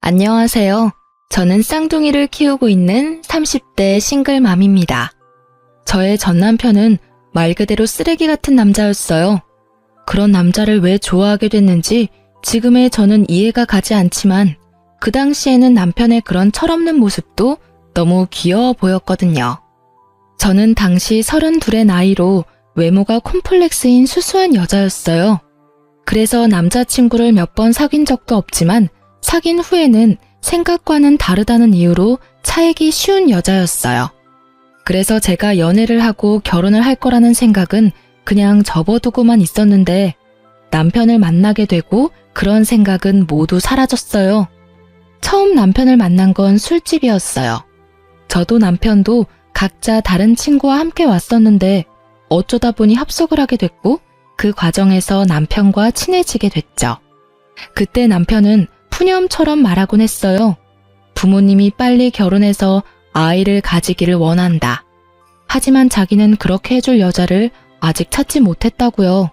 안녕하세요. 저는 쌍둥이를 키우고 있는 30대 싱글맘입니다. 저의 전 남편은 말 그대로 쓰레기 같은 남자였어요. 그런 남자를 왜 좋아하게 됐는지 지금의 저는 이해가 가지 않지만 그 당시에는 남편의 그런 철없는 모습도 너무 귀여워 보였거든요. 저는 당시 32의 나이로 외모가 콤플렉스인 수수한 여자였어요. 그래서 남자친구를 몇 번 사귄 적도 없지만 사귄 후에는 생각과는 다르다는 이유로 차이기 쉬운 여자였어요. 그래서 제가 연애를 하고 결혼을 할 거라는 생각은 그냥 접어두고만 있었는데 남편을 만나게 되고 그런 생각은 모두 사라졌어요. 처음 남편을 만난 건 술집이었어요. 저도 남편도 각자 다른 친구와 함께 왔었는데 어쩌다 보니 합석을 하게 됐고 그 과정에서 남편과 친해지게 됐죠. 그때 남편은 푸념처럼 말하곤 했어요. 부모님이 빨리 결혼해서 아이를 가지기를 원한다. 하지만 자기는 그렇게 해줄 여자를 아직 찾지 못했다고요.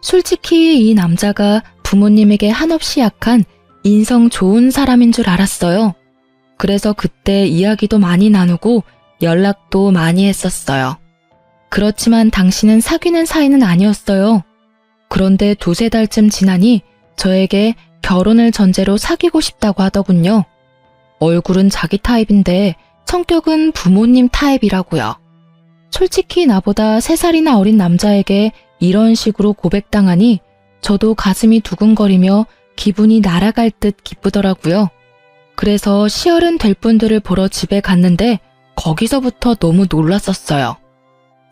솔직히 이 남자가 부모님에게 한없이 약한 인성 좋은 사람인 줄 알았어요. 그래서 그때 이야기도 많이 나누고 연락도 많이 했었어요. 그렇지만 당신은 사귀는 사이는 아니었어요. 그런데 2-3달쯤 지나니 저에게 결혼을 전제로 사귀고 싶다고 하더군요. 얼굴은 자기 타입인데 성격은 부모님 타입이라고요. 솔직히 나보다 3살이나 어린 남자에게 이런 식으로 고백당하니 저도 가슴이 두근거리며 기분이 날아갈 듯 기쁘더라고요. 그래서 시어른 될 분들을 보러 집에 갔는데 거기서부터 너무 놀랐었어요.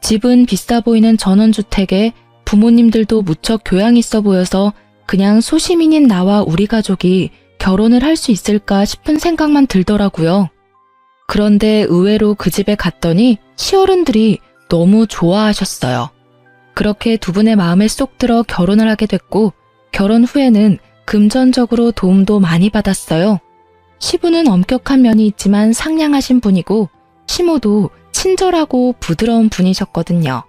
집은 비싸 보이는 전원주택에 부모님들도 무척 교양 있어 보여서 그냥 소시민인 나와 우리 가족이 결혼을 할 수 있을까 싶은 생각만 들더라고요. 그런데 의외로 그 집에 갔더니 시어른들이 너무 좋아하셨어요. 그렇게 두 분의 마음에 쏙 들어 결혼을 하게 됐고 결혼 후에는 금전적으로 도움도 많이 받았어요. 시부는 엄격한 면이 있지만 상냥하신 분이고 시모도 친절하고 부드러운 분이셨거든요.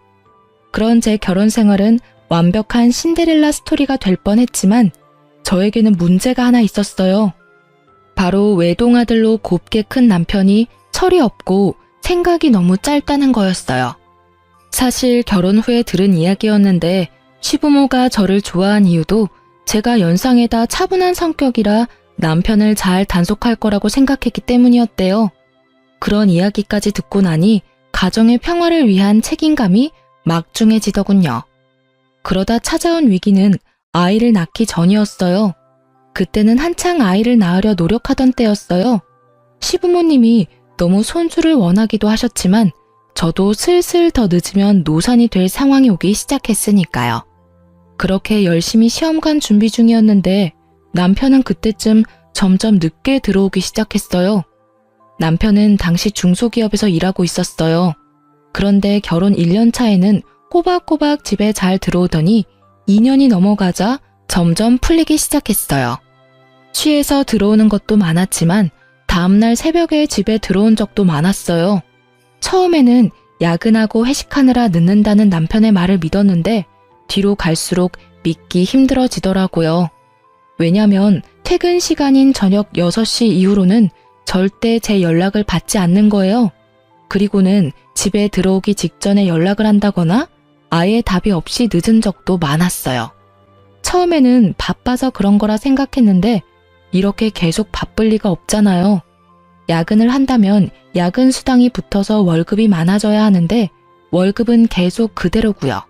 그런 제 결혼 생활은 완벽한 신데렐라 스토리가 될 뻔했지만 저에게는 문제가 하나 있었어요. 바로 외동아들로 곱게 큰 남편이 철이 없고 생각이 너무 짧다는 거였어요. 사실 결혼 후에 들은 이야기였는데 시부모가 저를 좋아한 이유도 제가 연상에다 차분한 성격이라 남편을 잘 단속할 거라고 생각했기 때문이었대요. 그런 이야기까지 듣고 나니 가정의 평화를 위한 책임감이 막중해지더군요. 그러다 찾아온 위기는 아이를 낳기 전이었어요. 그때는 한창 아이를 낳으려 노력하던 때였어요. 시부모님이 너무 손주를 원하기도 하셨지만 저도 슬슬 더 늦으면 노산이 될 상황이 오기 시작했으니까요. 그렇게 열심히 시험관 준비 중이었는데 남편은 그때쯤 점점 늦게 들어오기 시작했어요. 남편은 당시 중소기업에서 일하고 있었어요. 그런데 결혼 1년 차에는 꼬박꼬박 집에 잘 들어오더니 2년이 넘어가자 점점 풀리기 시작했어요. 취해서 들어오는 것도 많았지만 다음날 새벽에 집에 들어온 적도 많았어요. 처음에는 야근하고 회식하느라 늦는다는 남편의 말을 믿었는데 뒤로 갈수록 믿기 힘들어지더라고요. 왜냐면 퇴근 시간인 저녁 6시 이후로는 절대 제 연락을 받지 않는 거예요. 그리고는 집에 들어오기 직전에 연락을 한다거나 아예 답이 없이 늦은 적도 많았어요. 처음에는 바빠서 그런 거라 생각했는데 이렇게 계속 바쁠 리가 없잖아요. 야근을 한다면 야근 수당이 붙어서 월급이 많아져야 하는데 월급은 계속 그대로고요.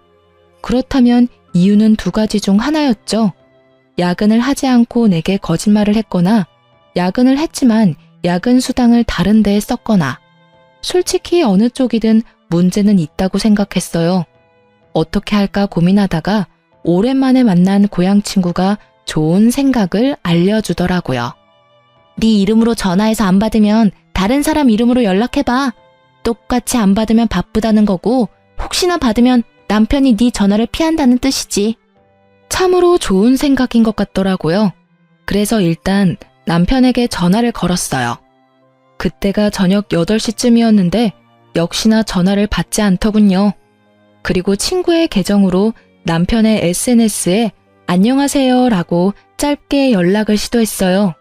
그렇다면 이유는 2가지 중 하나였죠. 야근을 하지 않고 내게 거짓말을 했거나 야근을 했지만 야근 수당을 다른 데에 썼거나 솔직히 어느 쪽이든 문제는 있다고 생각했어요. 어떻게 할까 고민하다가 오랜만에 만난 고향 친구가 좋은 생각을 알려주더라고요. 네 이름으로 전화해서 안 받으면 다른 사람 이름으로 연락해봐. 똑같이 안 받으면 바쁘다는 거고 혹시나 받으면 남편이 네 전화를 피한다는 뜻이지. 참으로 좋은 생각인 것 같더라고요. 그래서 일단 남편에게 전화를 걸었어요. 그때가 저녁 8시쯤이었는데 역시나 전화를 받지 않더군요. 그리고 친구의 계정으로 남편의 SNS에 안녕하세요 라고 짧게 연락을 시도했어요.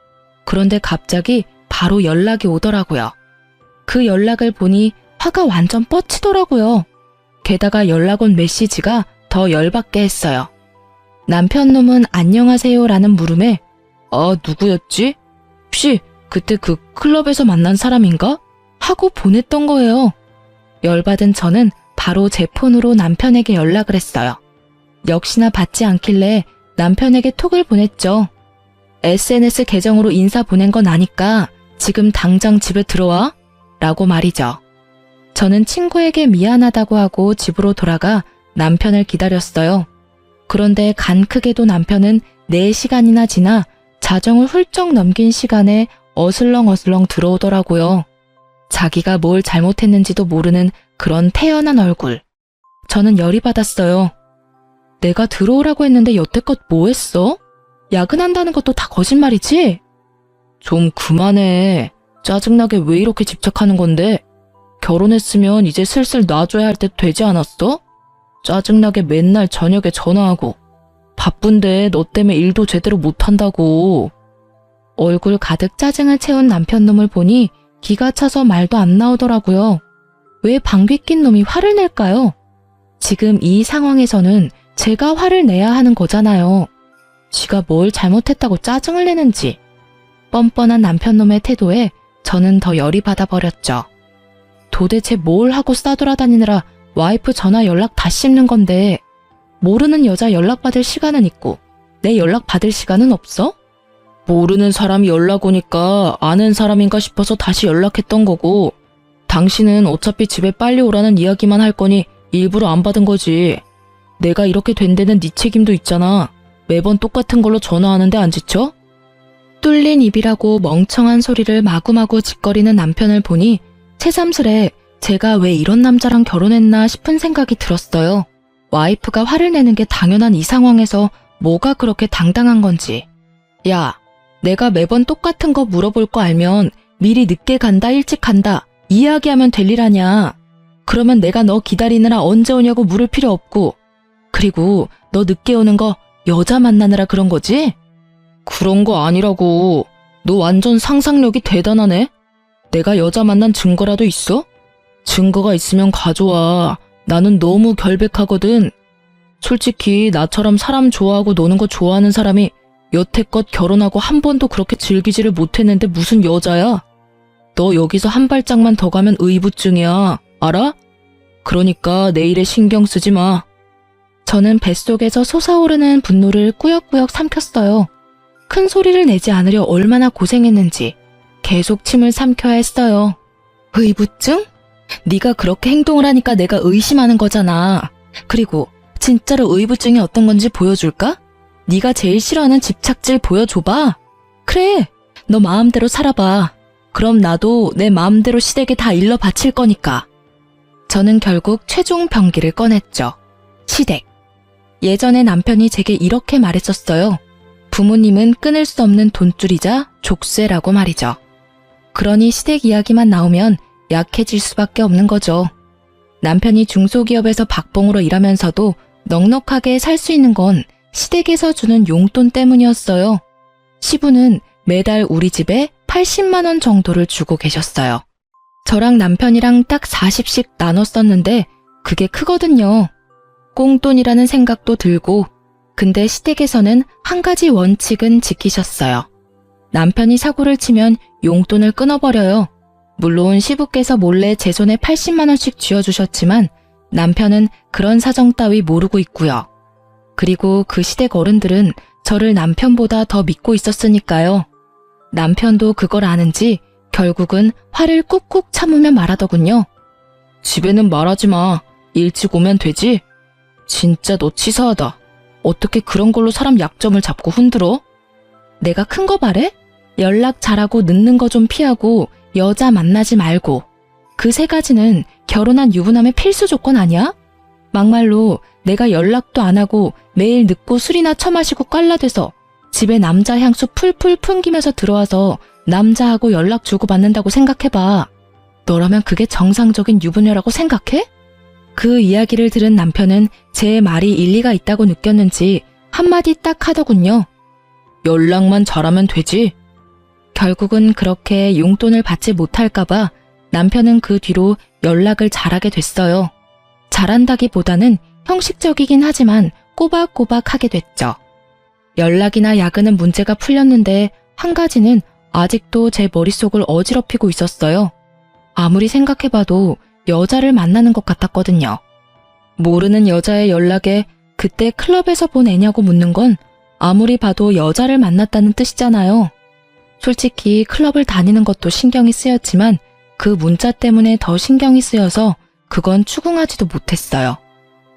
그런데 갑자기 바로 연락이 오더라고요. 그 연락을 보니 화가 완전 뻗치더라고요. 게다가 연락 온 메시지가 더 열받게 했어요. 남편 놈은 안녕하세요라는 물음에 누구였지? 혹시 그때 그 클럽에서 만난 사람인가? 하고 보냈던 거예요. 열받은 저는 바로 제 폰으로 남편에게 연락을 했어요. 역시나 받지 않길래 남편에게 톡을 보냈죠. SNS 계정으로 인사 보낸 건 아니까 지금 당장 집에 들어와? 라고 말이죠. 저는 친구에게 미안하다고 하고 집으로 돌아가 남편을 기다렸어요. 그런데 간 크게도 남편은 4시간이나 지나 자정을 훌쩍 넘긴 시간에 어슬렁어슬렁 들어오더라고요. 자기가 뭘 잘못했는지도 모르는 그런 태연한 얼굴. 저는 열이 받았어요. 내가 들어오라고 했는데 여태껏 뭐 했어? 야근한다는 것도 다 거짓말이지? 좀 그만해. 짜증나게 왜 이렇게 집착하는 건데? 결혼했으면 이제 슬슬 놔줘야 할 때 되지 않았어? 짜증나게 맨날 저녁에 전화하고. 바쁜데 너 때문에 일도 제대로 못한다고. 얼굴 가득 짜증을 채운 남편 놈을 보니 기가 차서 말도 안 나오더라고요. 왜 방귀 낀 놈이 화를 낼까요? 지금 이 상황에서는 제가 화를 내야 하는 거잖아요. 지가 뭘 잘못했다고 짜증을 내는지. 뻔뻔한 남편 놈의 태도에 저는 더 열이 받아버렸죠. 도대체 뭘 하고 싸돌아다니느라 와이프 전화 연락 다 씹는 건데 모르는 여자 연락받을 시간은 있고 내 연락받을 시간은 없어? 모르는 사람이 연락 오니까 아는 사람인가 싶어서 다시 연락했던 거고 당신은 어차피 집에 빨리 오라는 이야기만 할 거니 일부러 안 받은 거지. 내가 이렇게 된 데는 네 책임도 있잖아. 매번 똑같은 걸로 전화하는데 안 지쳐? 뚫린 입이라고 멍청한 소리를 마구마구 짓거리는 남편을 보니 새삼스레 제가 왜 이런 남자랑 결혼했나 싶은 생각이 들었어요. 와이프가 화를 내는 게 당연한 이 상황에서 뭐가 그렇게 당당한 건지. 야, 내가 매번 똑같은 거 물어볼 거 알면 미리 늦게 간다 일찍 간다 이야기하면 될 일 아냐. 그러면 내가 너 기다리느라 언제 오냐고 물을 필요 없고. 그리고 너 늦게 오는 거 여자 만나느라 그런 거지? 그런 거 아니라고. 너 완전 상상력이 대단하네. 내가 여자 만난 증거라도 있어? 증거가 있으면 가져와. 나는 너무 결백하거든. 솔직히 나처럼 사람 좋아하고 노는 거 좋아하는 사람이 여태껏 결혼하고 한 번도 그렇게 즐기지를 못했는데 무슨 여자야? 너 여기서 한 발짝만 더 가면 의부증이야. 알아? 그러니까 내 일에 신경 쓰지 마. 저는 뱃속에서 솟아오르는 분노를 꾸역꾸역 삼켰어요. 큰 소리를 내지 않으려 얼마나 고생했는지 계속 침을 삼켜야 했어요. 의부증? 네가 그렇게 행동을 하니까 내가 의심하는 거잖아. 그리고 진짜로 의부증이 어떤 건지 보여줄까? 네가 제일 싫어하는 집착질 보여줘봐. 그래, 너 마음대로 살아봐. 그럼 나도 내 마음대로 시댁에 다 일러 바칠 거니까. 저는 결국 최종 병기를 꺼냈죠. 시댁. 예전에 남편이 제게 이렇게 말했었어요. 부모님은 끊을 수 없는 돈줄이자 족쇄라고 말이죠. 그러니 시댁 이야기만 나오면 약해질 수밖에 없는 거죠. 남편이 중소기업에서 박봉으로 일하면서도 넉넉하게 살 수 있는 건 시댁에서 주는 용돈 때문이었어요. 시부는 매달 우리 집에 80만 원 정도를 주고 계셨어요. 저랑 남편이랑 딱 40씩 나눠 썼는데 그게 크거든요. 꽁돈이라는 생각도 들고, 근데 시댁에서는 한 가지 원칙은 지키셨어요. 남편이 사고를 치면 용돈을 끊어버려요. 물론 시부께서 몰래 제 손에 80만 원씩 쥐어주셨지만 남편은 그런 사정 따위 모르고 있고요. 그리고 그 시댁 어른들은 저를 남편보다 더 믿고 있었으니까요. 남편도 그걸 아는지 결국은 화를 꾹꾹 참으며 말하더군요. 집에는 말하지 마. 일찍 오면 되지? 진짜 너 치사하다. 어떻게 그런 걸로 사람 약점을 잡고 흔들어? 내가 큰 거 바래? 연락 잘하고 늦는 거 좀 피하고 여자 만나지 말고. 그 3가지는 결혼한 유부남의 필수 조건 아니야? 막말로 내가 연락도 안 하고 매일 늦고 술이나 처마시고 깔라대서 집에 남자 향수 풀풀 풍기면서 들어와서 남자하고 연락 주고받는다고 생각해봐. 너라면 그게 정상적인 유부녀라고 생각해? 그 이야기를 들은 남편은 제 말이 일리가 있다고 느꼈는지 한마디 딱 하더군요. 연락만 잘하면 되지? 결국은 그렇게 용돈을 받지 못할까봐 남편은 그 뒤로 연락을 잘하게 됐어요. 잘한다기보다는 형식적이긴 하지만 꼬박꼬박 하게 됐죠. 연락이나 야근은 문제가 풀렸는데 한 가지는 아직도 제 머릿속을 어지럽히고 있었어요. 아무리 생각해봐도 여자를 만나는 것 같았거든요. 모르는 여자의 연락에 그때 클럽에서 본 애냐고 묻는 건 아무리 봐도 여자를 만났다는 뜻이잖아요. 솔직히 클럽을 다니는 것도 신경이 쓰였지만 그 문자 때문에 더 신경이 쓰여서 그건 추궁하지도 못했어요.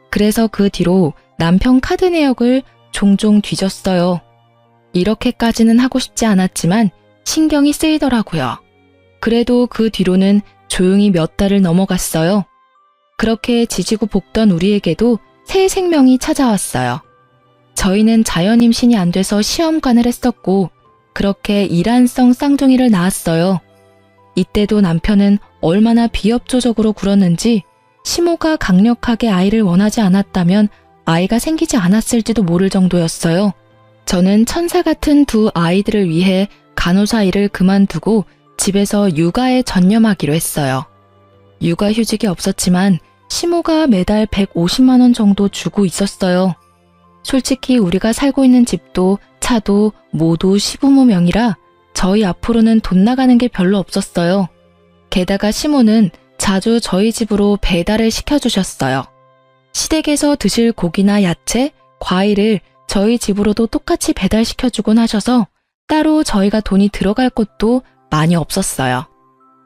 그래서 그 뒤로 남편 카드 내역을 종종 뒤졌어요. 이렇게까지는 하고 싶지 않았지만 신경이 쓰이더라고요. 그래도 그 뒤로는 조용히 몇 달을 넘어갔어요. 그렇게 지지고 볶던 우리에게도 새 생명이 찾아왔어요. 저희는 자연 임신이 안 돼서 시험관을 했었고 그렇게 이란성 쌍둥이를 낳았어요. 이때도 남편은 얼마나 비협조적으로 굴었는지 시모가 강력하게 아이를 원하지 않았다면 아이가 생기지 않았을지도 모를 정도였어요. 저는 천사 같은 두 아이들을 위해 간호사 일을 그만두고 집에서 육아에 전념하기로 했어요. 육아휴직이 없었지만 시모가 매달 150만 원 정도 주고 있었어요. 솔직히 우리가 살고 있는 집도 차도 모두 시부모 명의라 저희 앞으로는 돈 나가는 게 별로 없었어요. 게다가 시모는 자주 저희 집으로 배달을 시켜주셨어요. 시댁에서 드실 고기나 야채, 과일을 저희 집으로도 똑같이 배달시켜주곤 하셔서 따로 저희가 돈이 들어갈 곳도 많이 없었어요.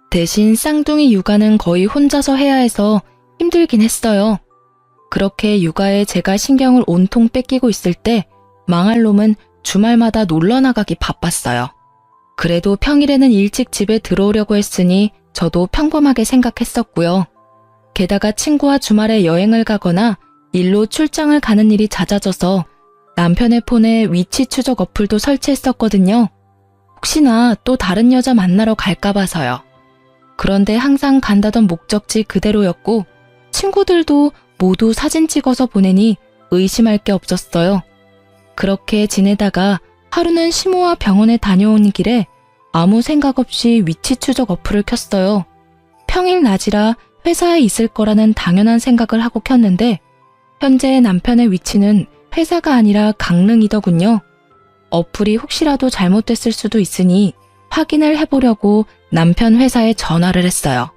대신 쌍둥이 육아는 거의 혼자서 해야 해서 힘들긴 했어요. 그렇게 육아에 제가 신경을 온통 뺏기고 있을 때 망할 놈은 주말마다 놀러 나가기 바빴어요. 그래도 평일에는 일찍 집에 들어오려고 했으니 저도 평범하게 생각했었고요. 게다가 친구와 주말에 여행을 가거나 일로 출장을 가는 일이 잦아져서 남편의 폰에 위치 추적 어플도 설치했었거든요. 혹시나 또 다른 여자 만나러 갈까 봐서요. 그런데 항상 간다던 목적지 그대로였고 친구들도 모두 사진 찍어서 보내니 의심할 게 없었어요. 그렇게 지내다가 하루는 시모와 병원에 다녀오는 길에 아무 생각 없이 위치 추적 어플을 켰어요. 평일 낮이라 회사에 있을 거라는 당연한 생각을 하고 켰는데 현재 남편의 위치는 회사가 아니라 강릉이더군요. 어플이 혹시라도 잘못됐을 수도 있으니 확인을 해보려고 남편 회사에 전화를 했어요.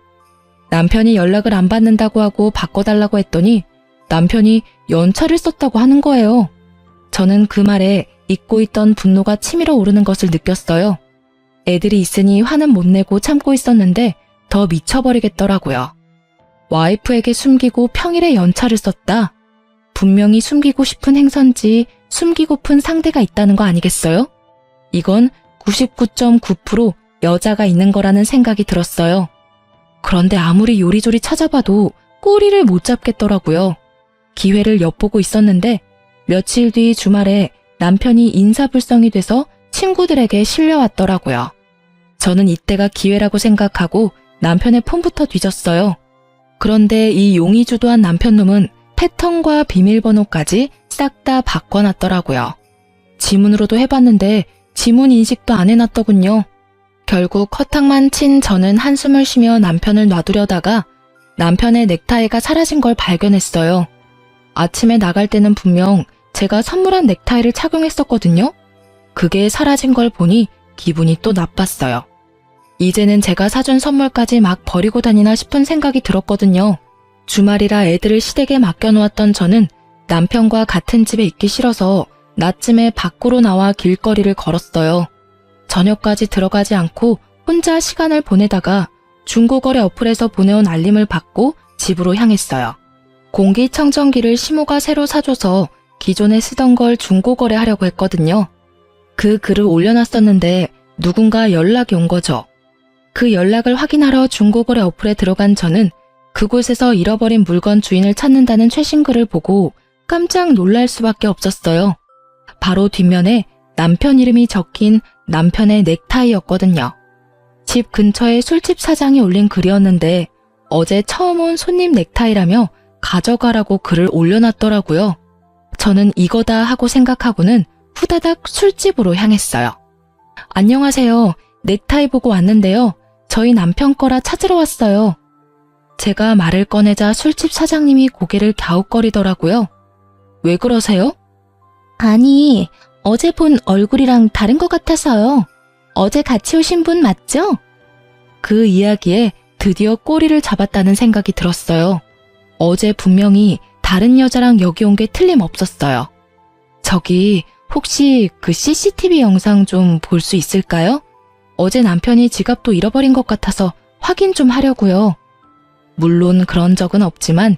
남편이 연락을 안 받는다고 하고 바꿔달라고 했더니 남편이 연차를 썼다고 하는 거예요. 저는 그 말에 잊고 있던 분노가 치밀어 오르는 것을 느꼈어요. 애들이 있으니 화는 못 내고 참고 있었는데 더 미쳐버리겠더라고요. 와이프에게 숨기고 평일에 연차를 썼다. 분명히 숨기고 싶은 행선지 숨기고픈 상대가 있다는 거 아니겠어요? 이건 99.9% 여자가 있는 거라는 생각이 들었어요. 그런데 아무리 요리조리 찾아봐도 꼬리를 못 잡겠더라고요. 기회를 엿보고 있었는데 며칠 뒤 주말에 남편이 인사불성이 돼서 친구들에게 실려왔더라고요. 저는 이때가 기회라고 생각하고 남편의 폰부터 뒤졌어요. 그런데 이 용의주도한 남편놈은 패턴과 비밀번호까지 싹 다 바꿔놨더라고요. 지문으로도 해봤는데 지문 인식도 안 해놨더군요. 결국 허탕만 친 저는 한숨을 쉬며 남편을 놔두려다가 남편의 넥타이가 사라진 걸 발견했어요. 아침에 나갈 때는 분명 제가 선물한 넥타이를 착용했었거든요. 그게 사라진 걸 보니 기분이 또 나빴어요. 이제는 제가 사준 선물까지 막 버리고 다니나 싶은 생각이 들었거든요. 주말이라 애들을 시댁에 맡겨놓았던 저는 남편과 같은 집에 있기 싫어서 낮쯤에 밖으로 나와 길거리를 걸었어요. 저녁까지 들어가지 않고 혼자 시간을 보내다가 중고거래 어플에서 보내온 알림을 받고 집으로 향했어요. 공기청정기를 시모가 새로 사줘서 기존에 쓰던 걸 중고거래하려고 했거든요. 그 글을 올려놨었는데 누군가 연락이 온 거죠. 그 연락을 확인하러 중고거래 어플에 들어간 저는 그곳에서 잃어버린 물건 주인을 찾는다는 최신 글을 보고 깜짝 놀랄 수밖에 없었어요. 바로 뒷면에 남편 이름이 적힌 남편의 넥타이였거든요. 집 근처에 술집 사장이 올린 글이었는데 어제 처음 온 손님 넥타이라며 가져가라고 글을 올려놨더라고요. 저는 이거다 하고 생각하고는 후다닥 술집으로 향했어요. 안녕하세요. 넥타이 보고 왔는데요. 저희 남편 거라 찾으러 왔어요. 제가 말을 꺼내자 술집 사장님이 고개를 갸웃거리더라고요. 왜 그러세요? 아니, 어제 본 얼굴이랑 다른 것 같아서요. 어제 같이 오신 분 맞죠? 그 이야기에 드디어 꼬리를 잡았다는 생각이 들었어요. 어제 분명히 다른 여자랑 여기 온 게 틀림없었어요. 저기 혹시 그 CCTV 영상 좀 볼 수 있을까요? 어제 남편이 지갑도 잃어버린 것 같아서 확인 좀 하려고요. 물론 그런 적은 없지만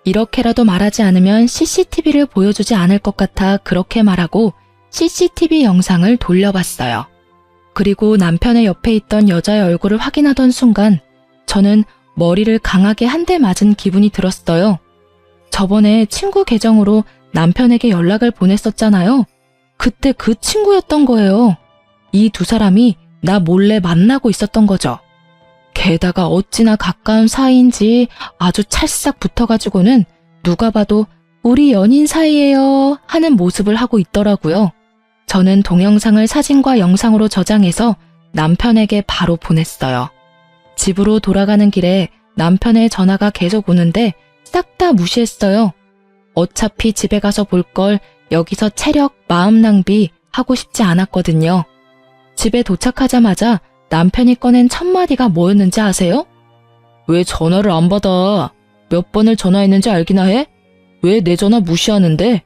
이렇게라도 말하지 않으면 CCTV를 보여주지 않을 것 같아 그렇게 말하고 CCTV 영상을 돌려봤어요. 그리고 남편의 옆에 있던 여자의 얼굴을 확인하던 순간 저는 머리를 강하게 한 대 맞은 기분이 들었어요. 저번에 친구 계정으로 남편에게 연락을 보냈었잖아요. 그때 그 친구였던 거예요. 이 두 사람이 나 몰래 만나고 있었던 거죠. 게다가 어찌나 가까운 사이인지 아주 찰싹 붙어가지고는 누가 봐도 우리 연인 사이예요 하는 모습을 하고 있더라고요. 저는 동영상을 사진과 영상으로 저장해서 남편에게 바로 보냈어요. 집으로 돌아가는 길에 남편의 전화가 계속 오는데 싹 다 무시했어요. 어차피 집에 가서 볼 걸 여기서 체력, 마음 낭비 하고 싶지 않았거든요. 집에 도착하자마자 남편이 꺼낸 첫 마디가 뭐였는지 아세요? 왜 전화를 안 받아? 몇 번을 전화했는지 알기나 해? 왜 내 전화 무시하는데?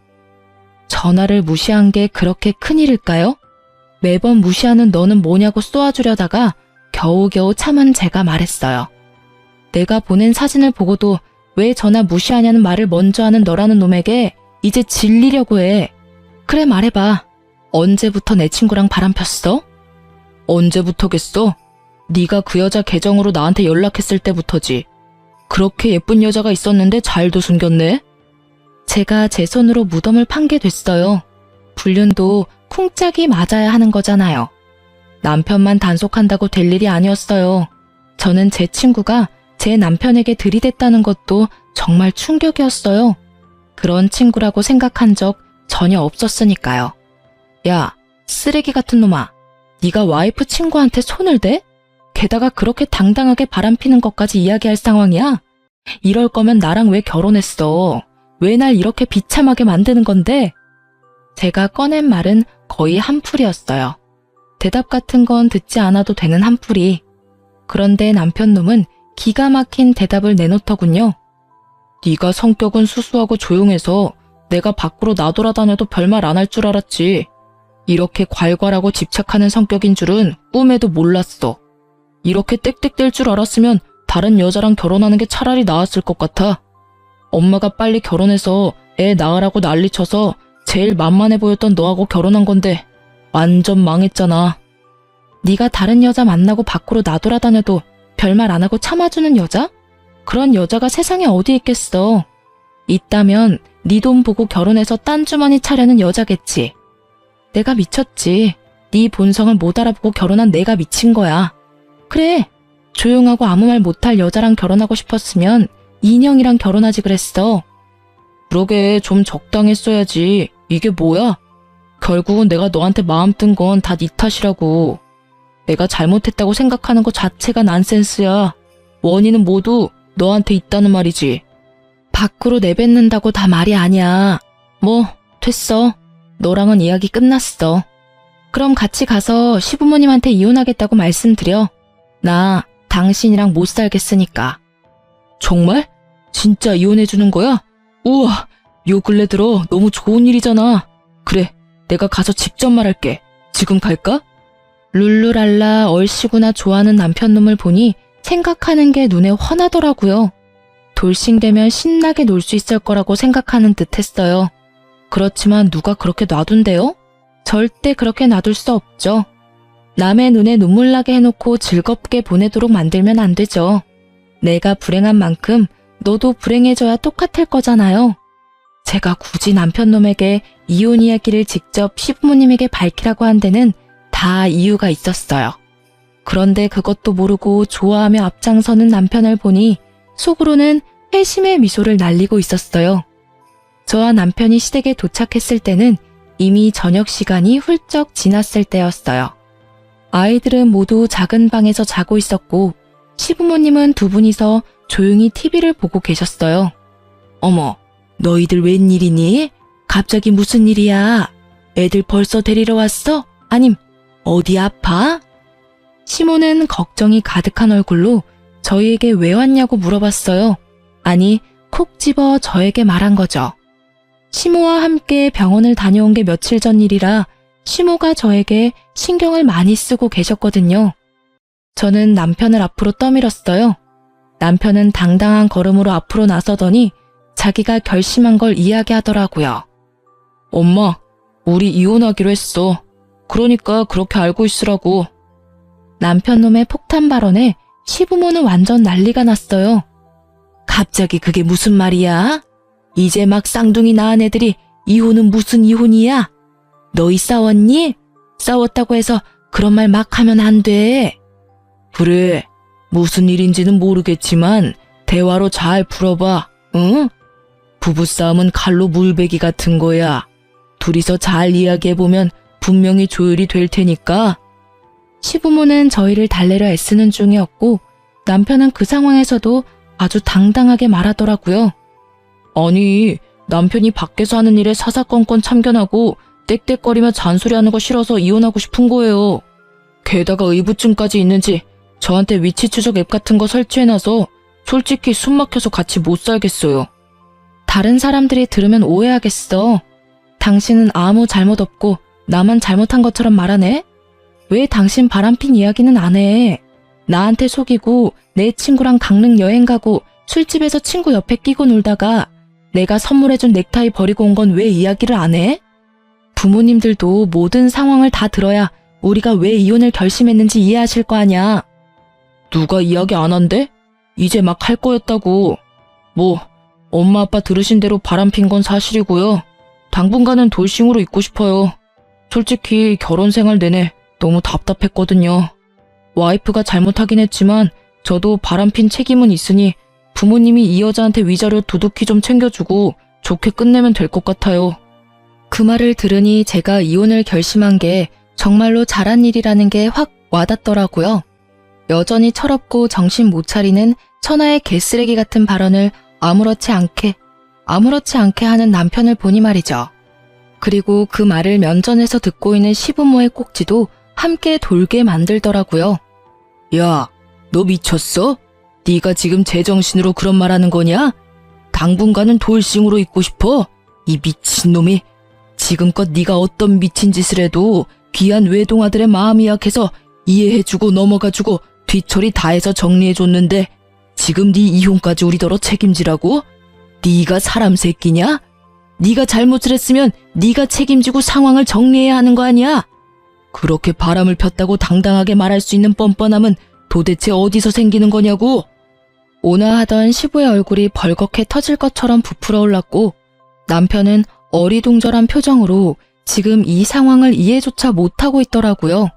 전화를 무시한 게 그렇게 큰일일까요? 매번 무시하는 너는 뭐냐고 쏘아주려다가 겨우겨우 참은 제가 말했어요. 내가 보낸 사진을 보고도 왜 전화 무시하냐는 말을 먼저 하는 너라는 놈에게 이제 질리려고 해. 그래 말해봐. 언제부터 내 친구랑 바람 폈어? 언제부터겠어? 네가 그 여자 계정으로 나한테 연락했을 때부터지. 그렇게 예쁜 여자가 있었는데 잘도 숨겼네? 제가 제 손으로 무덤을 판 게 됐어요. 불륜도 쿵짝이 맞아야 하는 거잖아요. 남편만 단속한다고 될 일이 아니었어요. 저는 제 친구가 제 남편에게 들이댔다는 것도 정말 충격이었어요. 그런 친구라고 생각한 적 전혀 없었으니까요. 야, 쓰레기 같은 놈아. 네가 와이프 친구한테 손을 대? 게다가 그렇게 당당하게 바람피는 것까지 이야기할 상황이야? 이럴 거면 나랑 왜 결혼했어? 왜 날 이렇게 비참하게 만드는 건데? 제가 꺼낸 말은 거의 한풀이었어요. 대답 같은 건 듣지 않아도 되는 한풀이. 그런데 남편 놈은 기가 막힌 대답을 내놓더군요. 네가 성격은 수수하고 조용해서 내가 밖으로 나돌아다녀도 별말 안 할 줄 알았지. 이렇게 괄괄하고 집착하는 성격인 줄은 꿈에도 몰랐어. 이렇게 땡땡댈 줄 알았으면 다른 여자랑 결혼하는 게 차라리 나았을 것 같아. 엄마가 빨리 결혼해서 애 낳으라고 난리쳐서 제일 만만해 보였던 너하고 결혼한 건데 완전 망했잖아. 네가 다른 여자 만나고 밖으로 나돌아다녀도 별말 안 하고 참아주는 여자? 그런 여자가 세상에 어디 있겠어. 있다면 네 돈 보고 결혼해서 딴 주머니 차려는 여자겠지. 내가 미쳤지. 네 본성을 못 알아보고 결혼한 내가 미친 거야. 그래, 조용하고 아무 말 못할 여자랑 결혼하고 싶었으면 인형이랑 결혼하지 그랬어. 그러게 좀 적당했어야지. 이게 뭐야? 결국은 내가 너한테 마음 뜬 건 다 네 탓이라고. 내가 잘못했다고 생각하는 것 자체가 난센스야. 원인은 모두 너한테 있다는 말이지. 밖으로 내뱉는다고 다 말이 아니야. 뭐 됐어. 너랑은 이야기 끝났어. 그럼 같이 가서 시부모님한테 이혼하겠다고 말씀드려. 나 당신이랑 못 살겠으니까. 정말? 진짜 이혼해주는 거야? 우와, 요 근래 들어 너무 좋은 일이잖아. 그래, 내가 가서 직접 말할게. 지금 갈까? 룰루랄라 얼씨구나 좋아하는 남편놈을 보니 생각하는 게 눈에 훤하더라고요. 돌싱되면 신나게 놀 수 있을 거라고 생각하는 듯 했어요. 그렇지만 누가 그렇게 놔둔대요? 절대 그렇게 놔둘 수 없죠. 남의 눈에 눈물 나게 해놓고 즐겁게 보내도록 만들면 안 되죠. 내가 불행한 만큼 너도 불행해져야 똑같을 거잖아요. 제가 굳이 남편놈에게 이혼 이야기를 직접 시부모님에게 밝히라고 한 데는 다 이유가 있었어요. 그런데 그것도 모르고 좋아하며 앞장서는 남편을 보니 속으로는 회심의 미소를 날리고 있었어요. 저와 남편이 시댁에 도착했을 때는 이미 저녁 시간이 훌쩍 지났을 때였어요. 아이들은 모두 작은 방에서 자고 있었고 시부모님은 두 분이서 조용히 TV를 보고 계셨어요. 어머, 너희들 웬일이니? 갑자기 무슨 일이야? 애들 벌써 데리러 왔어? 아님 어디 아파? 시모는 걱정이 가득한 얼굴로 저희에게 왜 왔냐고 물어봤어요. 아니, 콕 집어 저에게 말한 거죠. 시모와 함께 병원을 다녀온 게 며칠 전 일이라 시모가 저에게 신경을 많이 쓰고 계셨거든요. 저는 남편을 앞으로 떠밀었어요. 남편은 당당한 걸음으로 앞으로 나서더니 자기가 결심한 걸 이야기하더라고요. 엄마, 우리 이혼하기로 했어. 그러니까 그렇게 알고 있으라고. 남편 놈의 폭탄 발언에 시부모는 완전 난리가 났어요. 갑자기 그게 무슨 말이야? 이제 막 쌍둥이 낳은 애들이 이혼은 무슨 이혼이야? 너희 싸웠니? 싸웠다고 해서 그런 말 막 하면 안 돼. 그래, 무슨 일인지는 모르겠지만 대화로 잘 풀어봐, 응? 부부싸움은 칼로 물베기 같은 거야. 둘이서 잘 이야기해보면 분명히 조율이 될 테니까. 시부모는 저희를 달래려 애쓰는 중이었고 남편은 그 상황에서도 아주 당당하게 말하더라고요. 아니, 남편이 밖에서 하는 일에 사사건건 참견하고 떽떽거리며 잔소리하는 거 싫어서 이혼하고 싶은 거예요. 게다가 의부증까지 있는지 저한테 위치 추적 앱 같은 거 설치해놔서 솔직히 숨 막혀서 같이 못 살겠어요. 다른 사람들이 들으면 오해하겠어. 당신은 아무 잘못 없고 나만 잘못한 것처럼 말하네? 왜 당신 바람핀 이야기는 안 해? 나한테 속이고 내 친구랑 강릉 여행 가고 술집에서 친구 옆에 끼고 놀다가 내가 선물해준 넥타이 버리고 온 건 왜 이야기를 안 해? 부모님들도 모든 상황을 다 들어야 우리가 왜 이혼을 결심했는지 이해하실 거 아냐. 누가 이야기 안 한대? 이제 막 할 거였다고. 뭐 엄마 아빠 들으신 대로 바람핀 건 사실이고요. 당분간은 돌싱으로 있고 싶어요. 솔직히 결혼 생활 내내 너무 답답했거든요. 와이프가 잘못하긴 했지만 저도 바람핀 책임은 있으니 부모님이 이 여자한테 위자료 두둑히 좀 챙겨주고 좋게 끝내면 될 것 같아요. 그 말을 들으니 제가 이혼을 결심한 게 정말로 잘한 일이라는 게 확 와닿더라고요. 여전히 철없고 정신 못 차리는 천하의 개쓰레기 같은 발언을 아무렇지 않게 하는 남편을 보니 말이죠. 그리고 그 말을 면전에서 듣고 있는 시부모의 꼭지도 함께 돌게 만들더라고요. 야, 너 미쳤어? 네가 지금 제정신으로 그런 말하는 거냐? 당분간은 돌싱으로 있고 싶어? 이 미친놈이. 지금껏 네가 어떤 미친 짓을 해도 귀한 외동아들의 마음이 약해서 이해해주고 넘어가주고 뒤처리 다 해서 정리해줬는데 지금 네 이혼까지 우리더러 책임지라고? 네가 사람 새끼냐? 네가 잘못을 했으면 네가 책임지고 상황을 정리해야 하는 거 아니야? 그렇게 바람을 폈다고 당당하게 말할 수 있는 뻔뻔함은 도대체 어디서 생기는 거냐고? 온화하던 시부의 얼굴이 벌겋게 터질 것처럼 부풀어 올랐고 남편은 어리둥절한 표정으로 지금 이 상황을 이해조차 못하고 있더라고요.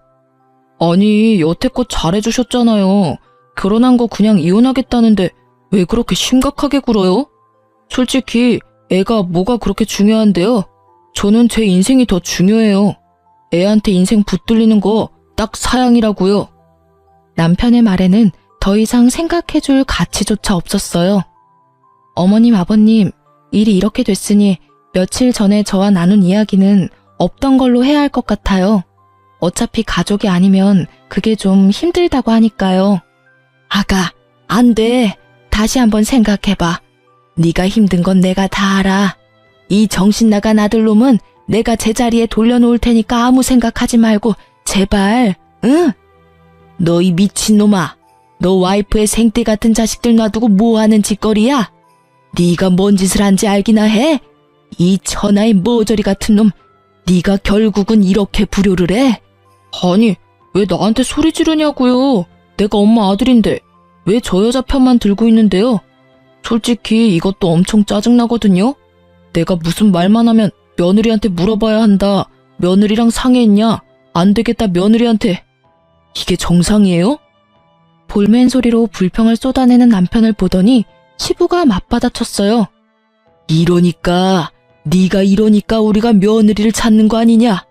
아니, 여태껏 잘해주셨잖아요. 결혼한 거 그냥 이혼하겠다는데 왜 그렇게 심각하게 굴어요? 솔직히 애가 뭐가 그렇게 중요한데요? 저는 제 인생이 더 중요해요. 애한테 인생 붙들리는 거 딱 사양이라고요. 남편의 말에는 더 이상 생각해줄 가치조차 없었어요. 어머님, 아버님, 일이 이렇게 됐으니 며칠 전에 저와 나눈 이야기는 없던 걸로 해야 할 것 같아요. 어차피 가족이 아니면 그게 좀 힘들다고 하니까요. 아가, 안 돼. 다시 한번 생각해봐. 네가 힘든 건 내가 다 알아. 이 정신 나간 아들놈은 내가 제자리에 돌려놓을 테니까 아무 생각하지 말고 제발, 응? 너 이 미친놈아. 너 와이프의 생떼 같은 자식들 놔두고 뭐하는 짓거리야? 네가 뭔 짓을 한지 알기나 해? 이 천하의 머저리 같은 놈, 네가 결국은 이렇게 불효를 해? 아니, 왜 나한테 소리 지르냐고요. 내가 엄마 아들인데 왜 저 여자 편만 들고 있는데요? 솔직히 이것도 엄청 짜증나거든요. 내가 무슨 말만 하면 며느리한테 물어봐야 한다. 며느리랑 상의했냐? 안 되겠다 며느리한테. 이게 정상이에요? 볼멘 소리로 불평을 쏟아내는 남편을 보더니 시부가 맞받아쳤어요. 네가 이러니까 우리가 며느리를 찾는 거 아니냐?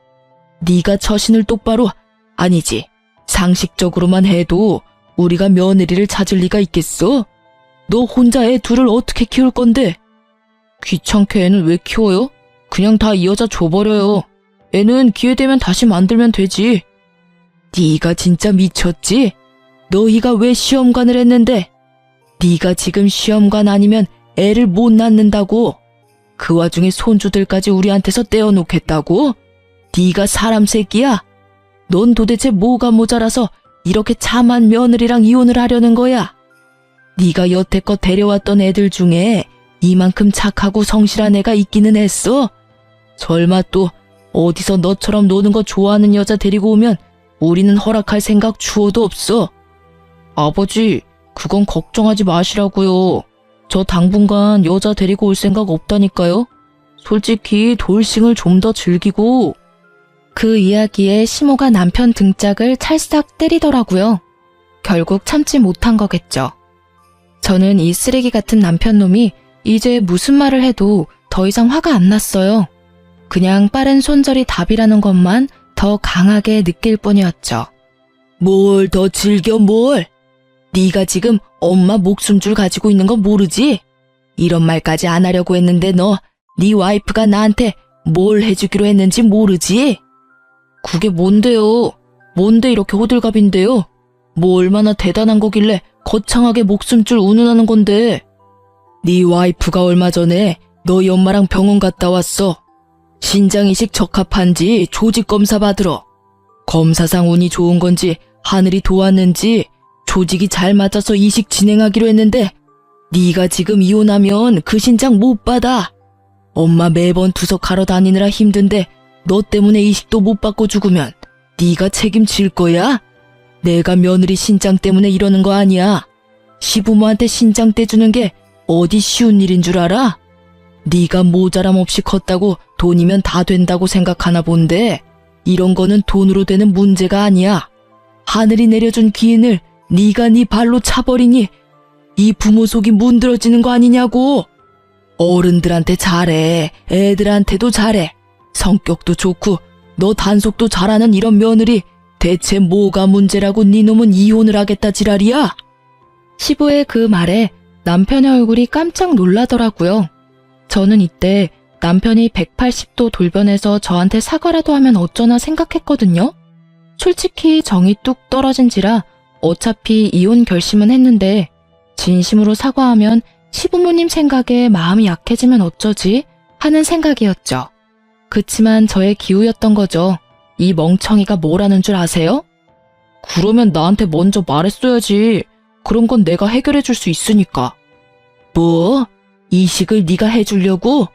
네가 처신을 똑바로, 아니지, 상식적으로만 해도 우리가 며느리를 찾을 리가 있겠어? 너 혼자 애 둘을 어떻게 키울 건데? 귀찮게 애는 왜 키워요? 그냥 다 이 여자 줘버려요. 애는 기회 되면 다시 만들면 되지. 네가 진짜 미쳤지? 너희가 왜 시험관을 했는데? 네가 지금 시험관 아니면 애를 못 낳는다고? 그 와중에 손주들까지 우리한테서 떼어놓겠다고? 네가 사람 새끼야? 넌 도대체 뭐가 모자라서 이렇게 참한 며느리랑 이혼을 하려는 거야? 네가 여태껏 데려왔던 애들 중에 이만큼 착하고 성실한 애가 있기는 했어? 설마 또 어디서 너처럼 노는 거 좋아하는 여자 데리고 오면 우리는 허락할 생각 추호도 없어. 아버지, 그건 걱정하지 마시라고요. 저 당분간 여자 데리고 올 생각 없다니까요. 솔직히 돌싱을 좀 더 즐기고. 그 이야기에 시모가 남편 등짝을 찰싹 때리더라고요. 결국 참지 못한 거겠죠. 저는 이 쓰레기 같은 남편놈이 이제 무슨 말을 해도 더 이상 화가 안 났어요. 그냥 빠른 손절이 답이라는 것만 더 강하게 느낄 뿐이었죠. 뭘 더 즐겨 뭘? 네가 지금 엄마 목숨줄 가지고 있는 거 모르지? 이런 말까지 안 하려고 했는데 네 와이프가 나한테 뭘 해주기로 했는지 모르지? 그게 뭔데요? 뭔데 이렇게 호들갑인데요? 뭐 얼마나 대단한 거길래 거창하게 목숨줄 운운하는 건데? 네 와이프가 얼마 전에 너희 엄마랑 병원 갔다 왔어. 신장이식 적합한지 조직검사 받으러. 검사상 운이 좋은 건지 하늘이 도왔는지 조직이 잘 맞아서 이식 진행하기로 했는데 네가 지금 이혼하면 그 신장 못 받아. 엄마 매번 투석하러 다니느라 힘든데 너 때문에 이식도 못 받고 죽으면 네가 책임질 거야? 내가 며느리 신장 때문에 이러는 거 아니야. 시부모한테 신장 떼주는 게 어디 쉬운 일인 줄 알아? 네가 모자람 없이 컸다고 돈이면 다 된다고 생각하나 본데 이런 거는 돈으로 되는 문제가 아니야. 하늘이 내려준 기인을 네가 네 발로 차버리니 이 부모 속이 문드러지는 거 아니냐고. 어른들한테 잘해. 애들한테도 잘해. 성격도 좋고 너 단속도 잘하는 이런 며느리 대체 뭐가 문제라고 네 놈은 이혼을 하겠다 지랄이야? 시부의 그 말에 남편의 얼굴이 깜짝 놀라더라고요. 저는 이때 남편이 180도 돌변해서 저한테 사과라도 하면 어쩌나 생각했거든요. 솔직히 정이 뚝 떨어진지라 어차피 이혼 결심은 했는데 진심으로 사과하면 시부모님 생각에 마음이 약해지면 어쩌지 하는 생각이었죠. 그치만 저의 기우였던 거죠. 이 멍청이가 뭐라는 줄 아세요? 그러면 나한테 먼저 말했어야지. 그런 건 내가 해결해 줄 수 있으니까. 뭐? 이식을 네가 해주려고?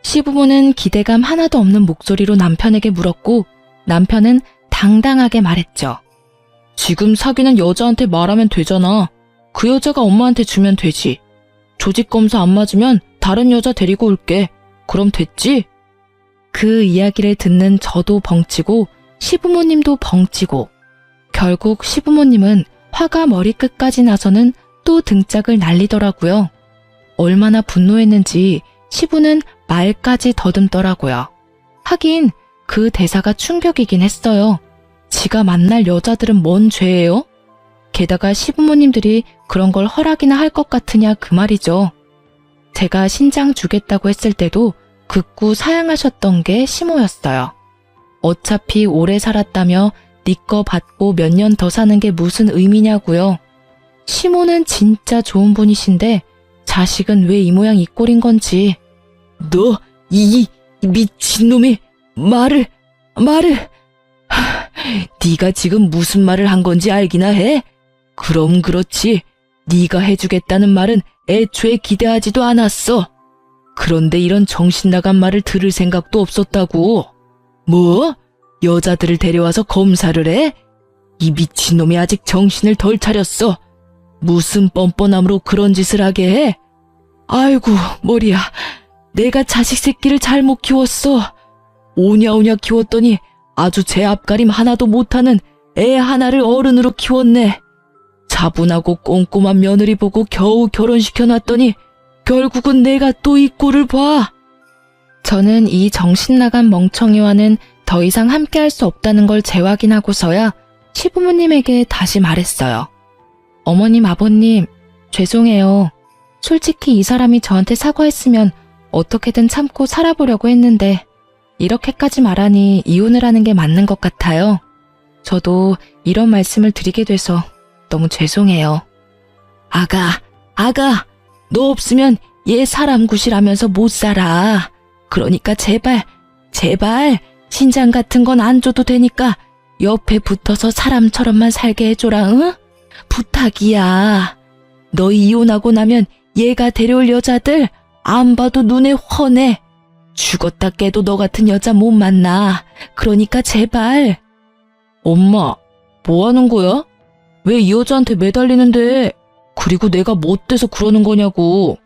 시부모는 기대감 하나도 없는 목소리로 남편에게 물었고 남편은 당당하게 말했죠. 지금 사귀는 여자한테 말하면 되잖아. 그 여자가 엄마한테 주면 되지. 조직검사 안 맞으면 다른 여자 데리고 올게. 그럼 됐지? 그 이야기를 듣는 저도 벙치고 시부모님도 벙치고 결국 시부모님은 화가 머리끝까지 나서는 또 등짝을 날리더라고요. 얼마나 분노했는지 시부는 말까지 더듬더라고요. 하긴 그 대사가 충격이긴 했어요. 지가 만날 여자들은 뭔 죄예요? 게다가 시부모님들이 그런 걸 허락이나 할 것 같으냐 그 말이죠. 제가 신장 주겠다고 했을 때도 극구 사양하셨던 게 시모였어요. 어차피 오래 살았다며 네 거 받고 몇 년 더 사는 게 무슨 의미냐고요. 시모는 진짜 좋은 분이신데 자식은 왜 이 모양 이 꼴인 건지. 너 이 미친놈이 말을 네가 지금 무슨 말을 한 건지 알기나 해? 그럼 그렇지. 네가 해주겠다는 말은 애초에 기대하지도 않았어. 그런데 이런 정신 나간 말을 들을 생각도 없었다고. 뭐? 여자들을 데려와서 검사를 해? 이 미친놈이 아직 정신을 덜 차렸어. 무슨 뻔뻔함으로 그런 짓을 하게 해? 아이고 머리야. 내가 자식 새끼를 잘못 키웠어. 오냐오냐 키웠더니 아주 제 앞가림 하나도 못하는 애 하나를 어른으로 키웠네. 차분하고 꼼꼼한 며느리 보고 겨우 결혼시켜놨더니 결국은 내가 또 이 꼴을 봐. 저는 이 정신나간 멍청이와는 더 이상 함께할 수 없다는 걸 재확인하고서야 시부모님에게 다시 말했어요. 어머님, 아버님, 죄송해요. 솔직히 이 사람이 저한테 사과했으면 어떻게든 참고 살아보려고 했는데 이렇게까지 말하니 이혼을 하는 게 맞는 것 같아요. 저도 이런 말씀을 드리게 돼서 너무 죄송해요. 아가, 너 없으면 얘 사람 구실하면서 못 살아. 그러니까 제발 신장 같은 건 안 줘도 되니까 옆에 붙어서 사람처럼만 살게 해줘라, 응? 부탁이야. 너 이혼하고 나면 얘가 데려올 여자들 안 봐도 눈에 훤해. 죽었다 깨도 너 같은 여자 못 만나. 그러니까 제발. 엄마, 뭐 하는 거야? 왜 이 여자한테 매달리는데? 그리고 내가 뭐 어때서 그러는 거냐고.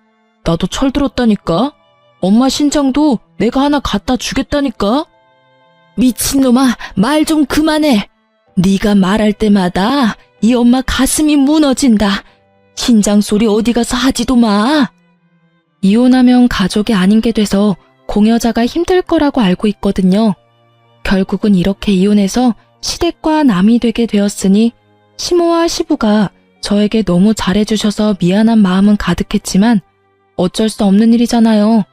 나도 철들었다니까. 엄마 신장도 내가 하나 갖다 주겠다니까. 미친놈아, 말 좀 그만해. 네가 말할 때마다 이 엄마 가슴이 무너진다. 신장 소리 어디 가서 하지도 마. 이혼하면 가족이 아닌 게 돼서 공여자가 힘들 거라고 알고 있거든요. 결국은 이렇게 이혼해서 시댁과 남이 되게 되었으니 시모와 시부가 저에게 너무 잘해주셔서 미안한 마음은 가득했지만 어쩔 수 없는 일이잖아요.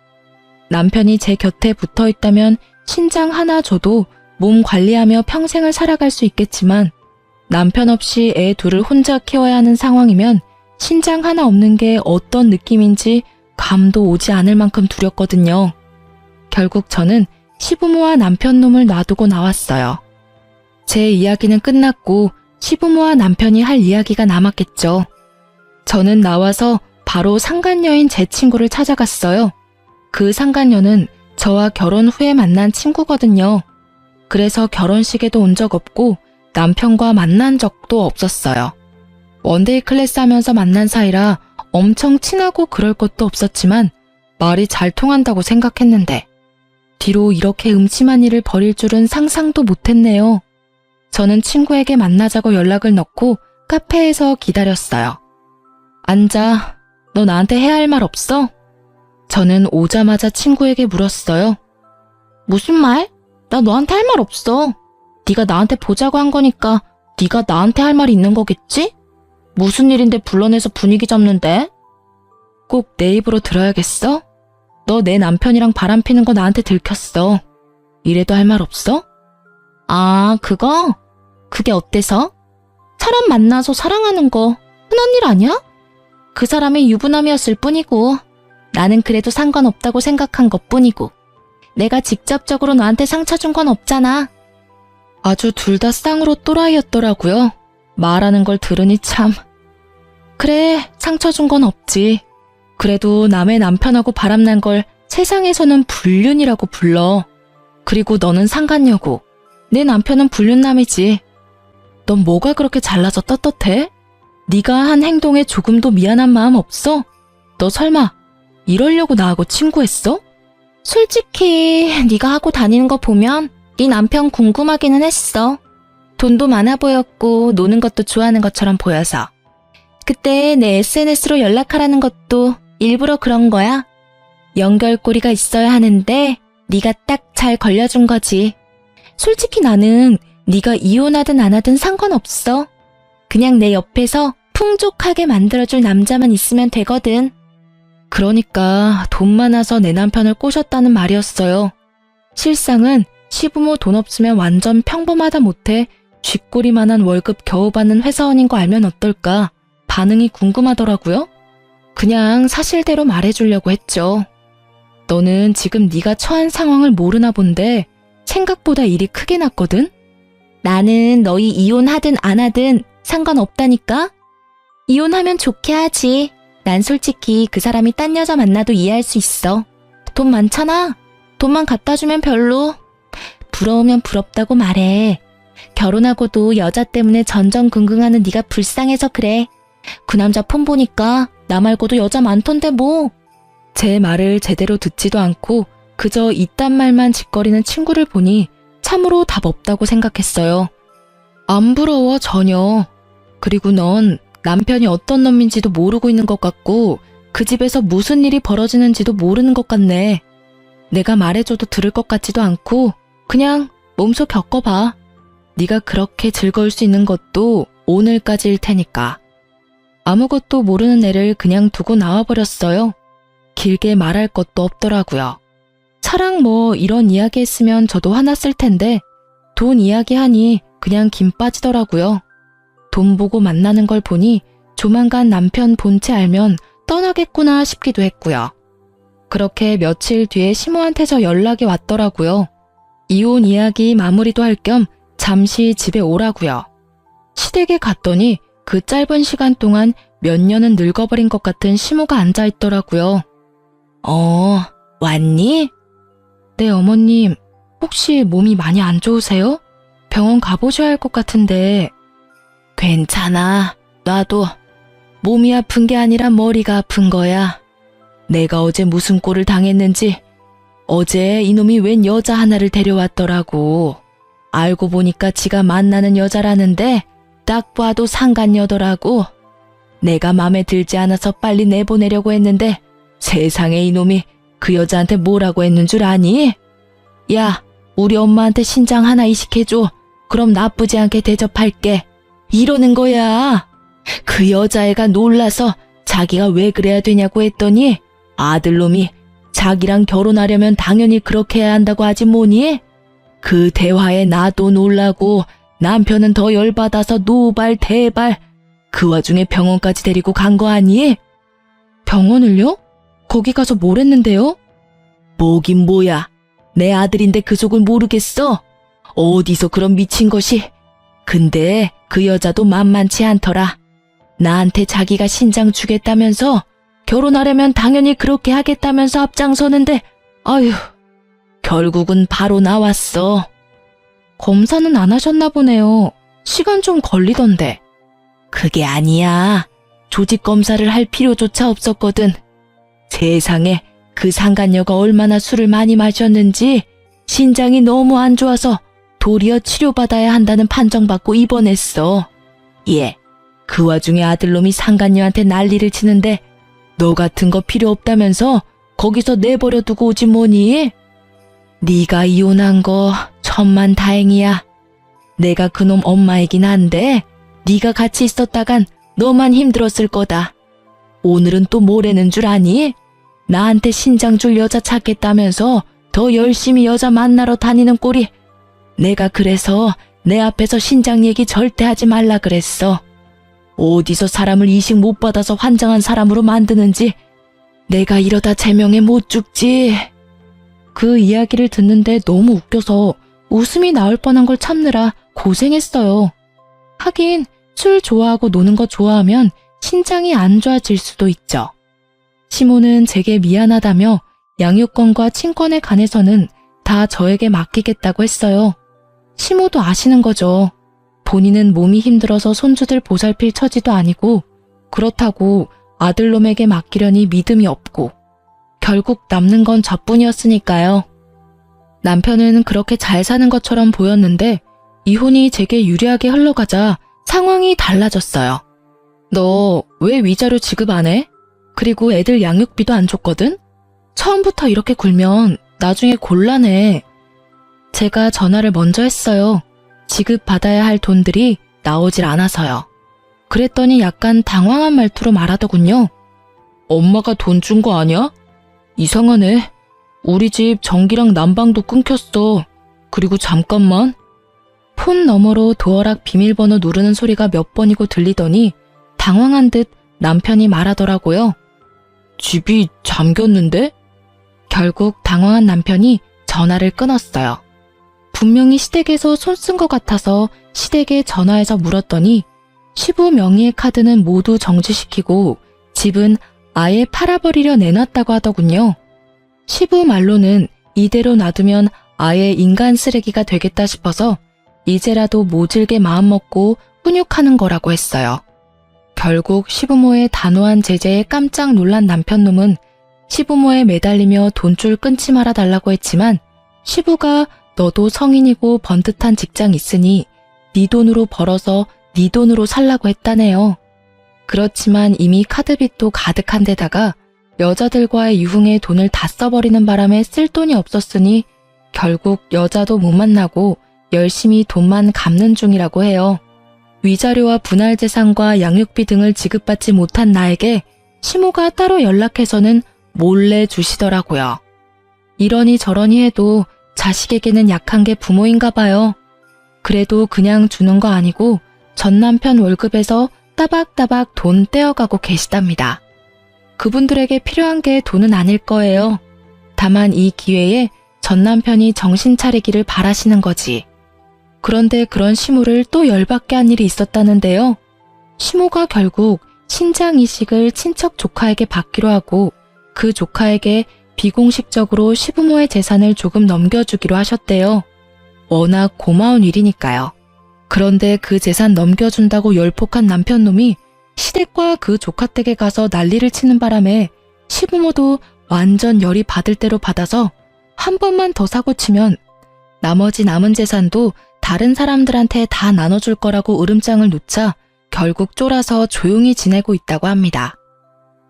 남편이 제 곁에 붙어 있다면 신장 하나 줘도 몸 관리하며 평생을 살아갈 수 있겠지만 남편 없이 애 둘을 혼자 키워야 하는 상황이면 신장 하나 없는 게 어떤 느낌인지 감도 오지 않을 만큼 두렵거든요. 결국 저는 시부모와 남편 놈을 놔두고 나왔어요. 제 이야기는 끝났고 시부모와 남편이 할 이야기가 남았겠죠. 저는 나와서 바로 상간녀인 제 친구를 찾아갔어요. 그 상간녀는 저와 결혼 후에 만난 친구거든요. 그래서 결혼식에도 온 적 없고 남편과 만난 적도 없었어요. 원데이 클래스 하면서 만난 사이라 엄청 친하고 그럴 것도 없었지만 말이 잘 통한다고 생각했는데 뒤로 이렇게 음침한 일을 벌일 줄은 상상도 못했네요. 저는 친구에게 만나자고 연락을 넣고 카페에서 기다렸어요. 앉아. 너 나한테 해야 할 말 없어? 저는 오자마자 친구에게 물었어요. 무슨 말? 나 너한테 할 말 없어. 네가 나한테 보자고 한 거니까 네가 나한테 할 말이 있는 거겠지? 무슨 일인데 불러내서 분위기 잡는데? 꼭 내 입으로 들어야겠어? 너 내 남편이랑 바람 피는 거 나한테 들켰어. 이래도 할 말 없어? 아, 그거? 그게 어때서? 사람 만나서 사랑하는 거 흔한 일 아니야? 그 사람의 유부남이었을 뿐이고 나는 그래도 상관없다고 생각한 것뿐이고 내가 직접적으로 너한테 상처 준 건 없잖아. 아주 둘 다 쌍으로 또라이였더라고요. 말하는 걸 들으니 참. 그래, 상처 준 건 없지. 그래도 남의 남편하고 바람난 걸 세상에서는 불륜이라고 불러. 그리고 너는 상간녀고 내 남편은 불륜남이지. 넌 뭐가 그렇게 잘나서 떳떳해? 네가 한 행동에 조금도 미안한 마음 없어? 너 설마 이러려고 나하고 친구했어? 솔직히 네가 하고 다니는 거 보면 네 남편 궁금하기는 했어. 돈도 많아 보였고 노는 것도 좋아하는 것처럼 보여서. 그때 내 SNS로 연락하라는 것도 일부러 그런 거야. 연결고리가 있어야 하는데 네가 딱 잘 걸려준 거지. 솔직히 나는 네가 이혼하든 안 하든 상관없어. 그냥 내 옆에서 풍족하게 만들어줄 남자만 있으면 되거든. 그러니까 돈 많아서 내 남편을 꼬셨다는 말이었어요. 실상은 시부모 돈 없으면 완전 평범하다 못해 쥐꼬리만한 월급 겨우 받는 회사원인 거 알면 어떨까? 반응이 궁금하더라고요. 그냥 사실대로 말해주려고 했죠. 너는 지금 네가 처한 상황을 모르나 본데 생각보다 일이 크게 났거든? 나는 너희 이혼하든 안 하든 상관없다니까? 이혼하면 좋게 하지. 난 솔직히 그 사람이 딴 여자 만나도 이해할 수 있어. 돈 많잖아. 돈만 갖다 주면 별로. 부러우면 부럽다고 말해. 결혼하고도 여자 때문에 전전긍긍하는 네가 불쌍해서 그래. 그 남자 폰 보니까 나 말고도 여자 많던데 뭐. 제 말을 제대로 듣지도 않고 그저 이딴 말만 짓거리는 친구를 보니 참으로 답 없다고 생각했어요. 안 부러워 전혀. 그리고 넌 남편이 어떤 놈인지도 모르고 있는 것 같고 그 집에서 무슨 일이 벌어지는지도 모르는 것 같네. 내가 말해줘도 들을 것 같지도 않고 그냥 몸소 겪어봐. 네가 그렇게 즐거울 수 있는 것도 오늘까지일 테니까. 아무것도 모르는 애를 그냥 두고 나와버렸어요. 길게 말할 것도 없더라고요. 차랑 뭐 이런 이야기 했으면 저도 화났을 텐데 돈 이야기하니 그냥 김 빠지더라고요. 돈 보고 만나는 걸 보니 조만간 남편 본체 알면 떠나겠구나 싶기도 했고요. 그렇게 며칠 뒤에 시모한테 저 연락이 왔더라고요. 이혼 이야기 마무리도 할 겸 잠시 집에 오라고요. 시댁에 갔더니 그 짧은 시간 동안 몇 년은 늙어버린 것 같은 시모가 앉아있더라고요. 왔니? 네, 어머님. 혹시 몸이 많이 안 좋으세요? 병원 가보셔야 할 것 같은데. 괜찮아. 나도 몸이 아픈 게 아니라 머리가 아픈 거야. 내가 어제 무슨 꼴을 당했는지. 어제 이놈이 웬 여자 하나를 데려왔더라고. 알고 보니까 지가 만나는 여자라는데 딱 봐도 상간녀더라고. 내가 맘에 들지 않아서 빨리 내보내려고 했는데 세상에 이놈이 그 여자한테 뭐라고 했는 줄 아니? 야, 우리 엄마한테 신장 하나 이식해줘. 그럼 나쁘지 않게 대접할게. 이러는 거야. 그 여자애가 놀라서 자기가 왜 그래야 되냐고 했더니 아들놈이 자기랑 결혼하려면 당연히 그렇게 해야 한다고 하지 뭐니? 그 대화에 나도 놀라고 남편은 더 열받아서 노발 대발. 그 와중에 병원까지 데리고 간 거 아니? 병원을요? 거기 가서 뭘 했는데요? 뭐긴 뭐야. 내 아들인데 그 속을 모르겠어? 어디서 그런 미친 것이. 근데 그 여자도 만만치 않더라. 나한테 자기가 신장 주겠다면서 결혼하려면 당연히 그렇게 하겠다면서 앞장서는데 아휴, 결국은 바로 나왔어. 검사는 안 하셨나 보네요. 시간 좀 걸리던데. 그게 아니야. 조직 검사를 할 필요조차 없었거든. 세상에 그 상간녀가 얼마나 술을 많이 마셨는지 신장이 너무 안 좋아서 도리어 치료받아야 한다는 판정받고 입원했어. 예, 그 와중에 아들놈이 상간녀한테 난리를 치는데 너 같은 거 필요 없다면서 거기서 내버려 두고 오지 뭐니? 네가 이혼한 거 천만 다행이야. 내가 그놈 엄마이긴 한데 네가 같이 있었다간 너만 힘들었을 거다. 오늘은 또 뭐라는 줄 아니? 나한테 신장 줄 여자 찾겠다면서 더 열심히 여자 만나러 다니는 꼴이. 내가 그래서 내 앞에서 신장 얘기 절대 하지 말라 그랬어. 어디서 사람을 이식 못 받아서 환장한 사람으로 만드는지 내가 이러다 제명에 못 죽지. 그 이야기를 듣는데 너무 웃겨서 웃음이 나올 뻔한 걸 참느라 고생했어요. 하긴 술 좋아하고 노는 거 좋아하면 신장이 안 좋아질 수도 있죠. 시모는 제게 미안하다며 양육권과 친권에 관해서는 다 저에게 맡기겠다고 했어요. 시모도 아시는 거죠. 본인은 몸이 힘들어서 손주들 보살필 처지도 아니고 그렇다고 아들놈에게 맡기려니 믿음이 없고 결국 남는 건 저뿐이었으니까요. 남편은 그렇게 잘 사는 것처럼 보였는데 이혼이 제게 유리하게 흘러가자 상황이 달라졌어요. 너 왜 위자료 지급 안 해? 그리고 애들 양육비도 안 줬거든? 처음부터 이렇게 굴면 나중에 곤란해. 제가 전화를 먼저 했어요. 지급받아야 할 돈들이 나오질 않아서요. 그랬더니 약간 당황한 말투로 말하더군요. 엄마가 돈 준 거 아니야? 이상하네. 우리 집 전기랑 난방도 끊겼어. 그리고 잠깐만. 폰 너머로 도어락 비밀번호 누르는 소리가 몇 번이고 들리더니 당황한 듯 남편이 말하더라고요. 집이 잠겼는데? 결국 당황한 남편이 전화를 끊었어요. 분명히 시댁에서 손 쓴 것 같아서 시댁에 전화해서 물었더니 시부 명의의 카드는 모두 정지시키고 집은 아예 팔아버리려 내놨다고 하더군요. 시부 말로는 이대로 놔두면 아예 인간 쓰레기가 되겠다 싶어서 이제라도 모질게 마음먹고 훈육하는 거라고 했어요. 결국 시부모의 단호한 제재에 깜짝 놀란 남편놈은 시부모에 매달리며 돈줄 끊지 말아 달라고 했지만 시부가 너도 성인이고 번듯한 직장 있으니 네 돈으로 벌어서 네 돈으로 살라고 했다네요. 그렇지만 이미 카드빚도 가득한 데다가 여자들과의 유흥에 돈을 다 써버리는 바람에 쓸 돈이 없었으니 결국 여자도 못 만나고 열심히 돈만 갚는 중이라고 해요. 위자료와 분할재산과 양육비 등을 지급받지 못한 나에게 시모가 따로 연락해서는 몰래 주시더라고요. 이러니 저러니 해도 자식에게는 약한 게 부모인가 봐요. 그래도 그냥 주는 거 아니고 전 남편 월급에서 따박따박 돈 떼어가고 계시답니다. 그분들에게 필요한 게 돈은 아닐 거예요. 다만 이 기회에 전 남편이 정신 차리기를 바라시는 거지. 그런데 그런 시모를 또 열받게 한 일이 있었다는데요. 시모가 결국 신장 이식을 친척 조카에게 받기로 하고 그 조카에게 비공식적으로 시부모의 재산을 조금 넘겨주기로 하셨대요. 워낙 고마운 일이니까요. 그런데 그 재산 넘겨준다고 열폭한 남편놈이 시댁과 그 조카 댁에 가서 난리를 치는 바람에 시부모도 완전 열이 받을 대로 받아서 한 번만 더 사고치면 나머지 남은 재산도 다른 사람들한테 다 나눠줄 거라고 으름장을 놓자 결국 쫄아서 조용히 지내고 있다고 합니다.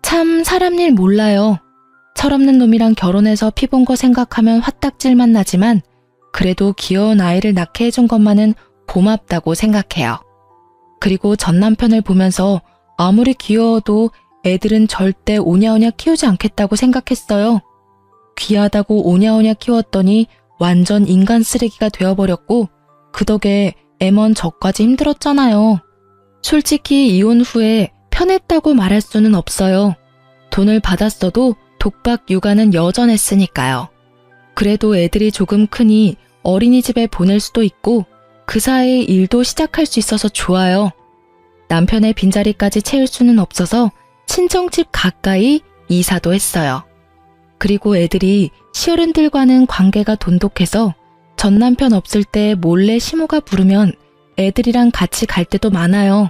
참 사람 일 몰라요. 철없는 놈이랑 결혼해서 피 본 거 생각하면 화딱질만 나지만 그래도 귀여운 아이를 낳게 해준 것만은 고맙다고 생각해요. 그리고 전 남편을 보면서 아무리 귀여워도 애들은 절대 오냐오냐 키우지 않겠다고 생각했어요. 귀하다고 오냐오냐 키웠더니 완전 인간 쓰레기가 되어버렸고 그 덕에 애먼 저까지 힘들었잖아요. 솔직히 이혼 후에 편했다고 말할 수는 없어요. 돈을 받았어도 독박 육아는 여전했으니까요. 그래도 애들이 조금 크니 어린이집에 보낼 수도 있고 그 사이에 일도 시작할 수 있어서 좋아요. 남편의 빈자리까지 채울 수는 없어서 친정집 가까이 이사도 했어요. 그리고 애들이 시어른들과는 관계가 돈독해서 전 남편 없을 때 몰래 시모가 부르면 애들이랑 같이 갈 때도 많아요.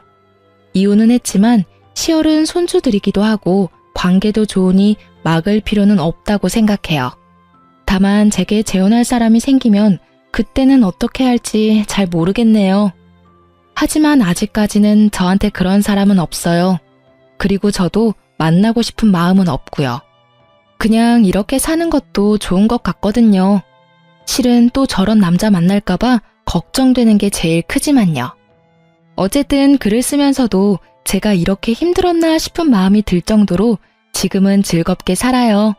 이혼은 했지만 시어른 손주들이기도 하고 관계도 좋으니 막을 필요는 없다고 생각해요. 다만 제게 재혼할 사람이 생기면 그때는 어떻게 할지 잘 모르겠네요. 하지만 아직까지는 저한테 그런 사람은 없어요. 그리고 저도 만나고 싶은 마음은 없고요. 그냥 이렇게 사는 것도 좋은 것 같거든요. 실은 또 저런 남자 만날까봐 걱정되는 게 제일 크지만요. 어쨌든 글을 쓰면서도 제가 이렇게 힘들었나 싶은 마음이 들 정도로 지금은 즐겁게 살아요.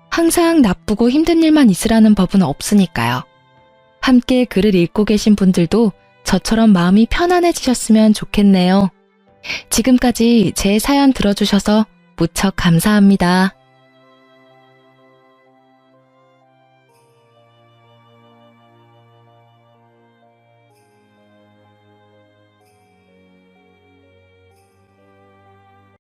항상 나쁘고 힘든 일만 있으라는 법은 없으니까요. 함께 글을 읽고 계신 분들도 저처럼 마음이 편안해지셨으면 좋겠네요. 지금까지 제 사연 들어주셔서 무척 감사합니다.